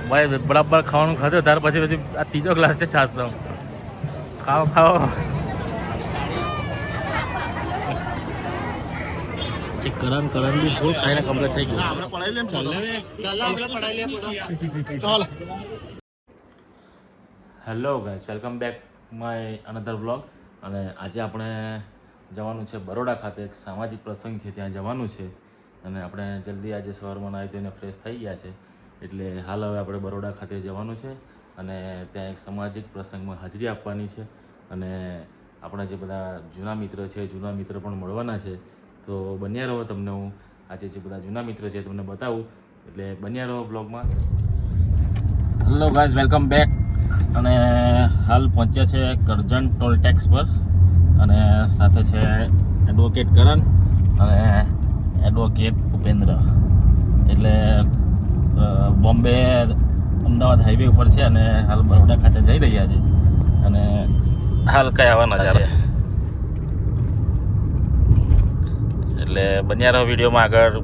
ભાઈ બરાબર ખાવાનું ખાધું ત્યાર પછી આ ત્રીજો ગ્લાસ છે છાસનો. ખાઓ ખાઓ. કરણ બી ફૂલ ખાઈને કમ્પ્લીટ થઈ ગયું. આપણે પડાવી લેમ. ચાલો. Hello guys, welcome back my another blog. અને આજે આપણે જવાનું છે બરોડા ખાતે. એક સામાજિક પ્રસંગ છે, ત્યાં જવાનું છે. અને આપણે જલ્દી આજે સવારમાં નાહી ધોઈને ફ્રેશ થઈ ગયા છે, એટલે હાલ હવે આપણે બરોડા ખાતે જવાનું છે. અને ત્યાં એક સામાજિક પ્રસંગમાં હાજરી આપવાની છે. અને આપણા જે બધા જૂના મિત્ર છે, જૂના મિત્ર પણ મળવાના છે. તો બન્યા રહો, તમને હું આજે જે બધા જૂના મિત્ર છે તમને બતાવું, એટલે બન્યા રહો બ્લોગમાં. Hello guys, welcome back. અને હાલ પહોંચ્યા છે કરજણ ટોલ ટેક્સ પર, અને સાથે છે એડવોકેટ કરણ અને એડવોકેટ ઉપેન્દ્ર. એટલે બોમ્બે અમદાવાદ હાઈવે ઉપર છે અને હાલ બરોડા ખાતે જઈ રહ્યા છે. અને હાલ કઈ આવવાના છે, એટલે બન્યા રહો વિડીયોમાં. આગળ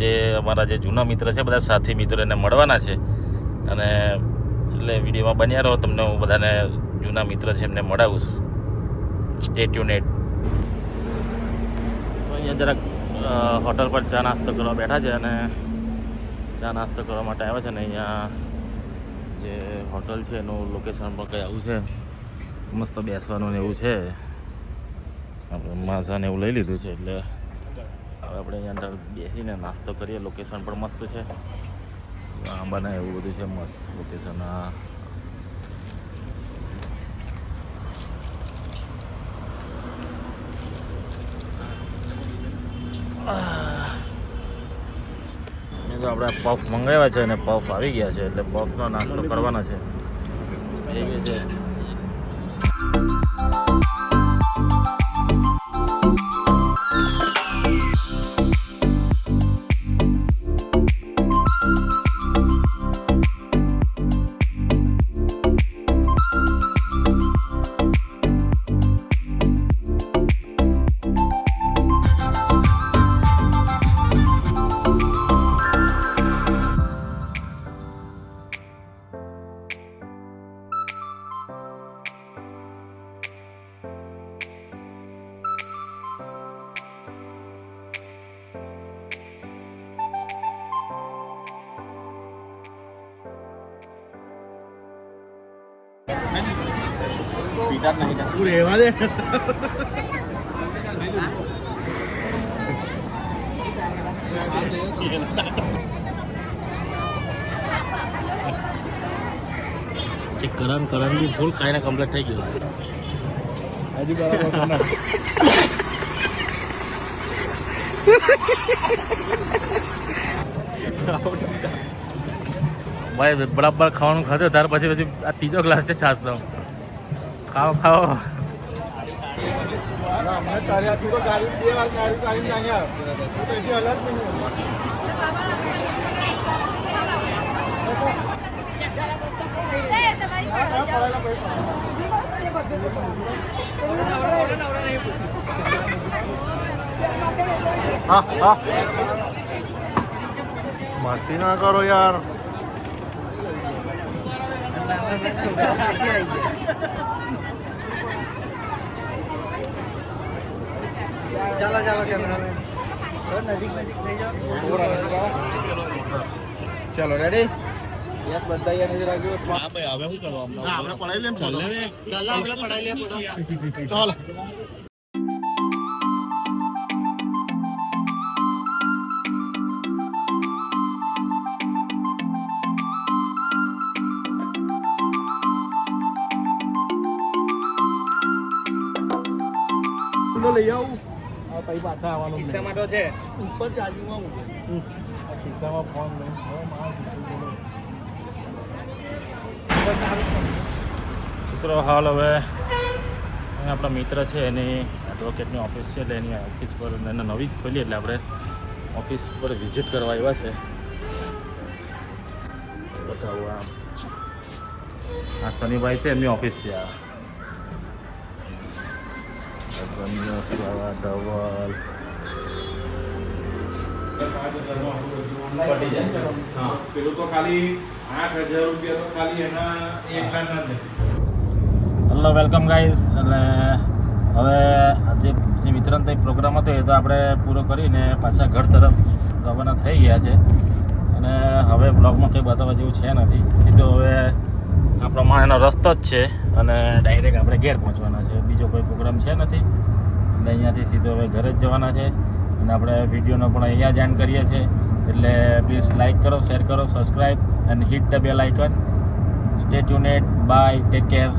જે અમારા જે જૂના મિત્ર છે, બધા સાથી મિત્રો એને મળવાના છે. અને એટલે વિડીયોમાં બન્યા રહો, તમને હું બધાને જૂના મિત્ર છે એમને મળાવું. સ્ટે ટ્યુનેડ. અહીંયા જરાક હોટલ પર ચા નાસ્તો કરવા બેઠા છે, અને ચા નાસ્તો કરવા માટે આવ્યા છે. ને અહીંયા જે હોટલ છે એનું લોકેશન પણ કંઈ આવું છે, મસ્ત બેસવાનું ને એવું છે. આપણે માઝાને એવું લઈ લીધું છે, એટલે હવે આપણે અહીંયા અંદર બેસીને નાસ્તો કરીએ. લોકેશન પણ મસ્ત છે, આંબાના એવું બધું છે, મસ્ત લોકેશન. તો આપણે પફ મંગાવ્યા છે અને પફ આવી ગયા છે, એટલે પફનો નાસ્તો કરવાનો છે. એવી છે. રહેવા દે. કરણ બી ફૂલ ખાઈને કમ્પ્લીટ થઈ ગયું. હજી બરાબર ભાઈ બરાબર ખાવાનું ખાધું ત્યાર પછી આ ત્રીજો ગ્લાસ છે છાસનો. ખાઓ ખાઓ. મસ્તી ના કરો યાર. ચાલો કેમેરામેન નજીક થઈ જાઓ. ચાલો રેડી. યસ, બધા અહીંયા નજર રાખજો. હા ભાઈ, હવે શું કરવાનું? આપણે પડાવી લેમ. ચાલો આપણે પડાવી લે ફોટો. ચાલો. લઈ આવું. પછી પાછા આવવાનું. ખિસ્સામાં તો છે ઉપર ચાર્જિંગમાં મૂકે. ખિસ્સામાં ફોન લઈ મિત્રો. હાલ હવે આપણા મિત્ર છે, એની એડવોકેટની ઓફિસ છે, એટલે એની ઓફિસ પર એને નવી જ ખોલી, એટલે આપણે ઓફિસ પર વિઝિટ કરવા આવ્યા છે. બતાવું. આ શનિભાઈ છે, એમની ઓફિસ છે. આ ધવલ 5,000 માં આપણું બધું પટી જાય છે. હા. પેલું તો ખાલી 8,000 રૂપિયા તો ખાલી એના એકલાના જ નથી. Hello welcome guys. એટલે હવે જે વિતરણ પ્રોગ્રામ હતો એ તો આપણે પૂરો કરીને પાછા ઘર તરફ રવાના થઈ ગયા છે. અને હવે બ્લોગમાં કંઈ બતાવવા જેવું છે નથી. સીધો હવે આ પ્રમાણેનો રસ્તો જ છે અને ડાયરેક્ટ આપણે ઘેર પહોંચવાના છે. બીજો કોઈ પ્રોગ્રામ છે નથી એટલે અહીંયાથી સીધો હવે ઘરે જ જવાના છે. અને આપણે વિડીયોનો પણ અહીંયા જ એન્ડ કરીએ છીએ. એટલે પ્લીઝ લાઇક કરો, શેર કરો, subscribe and hit the bell icon. Stay tuned. Bye, take care.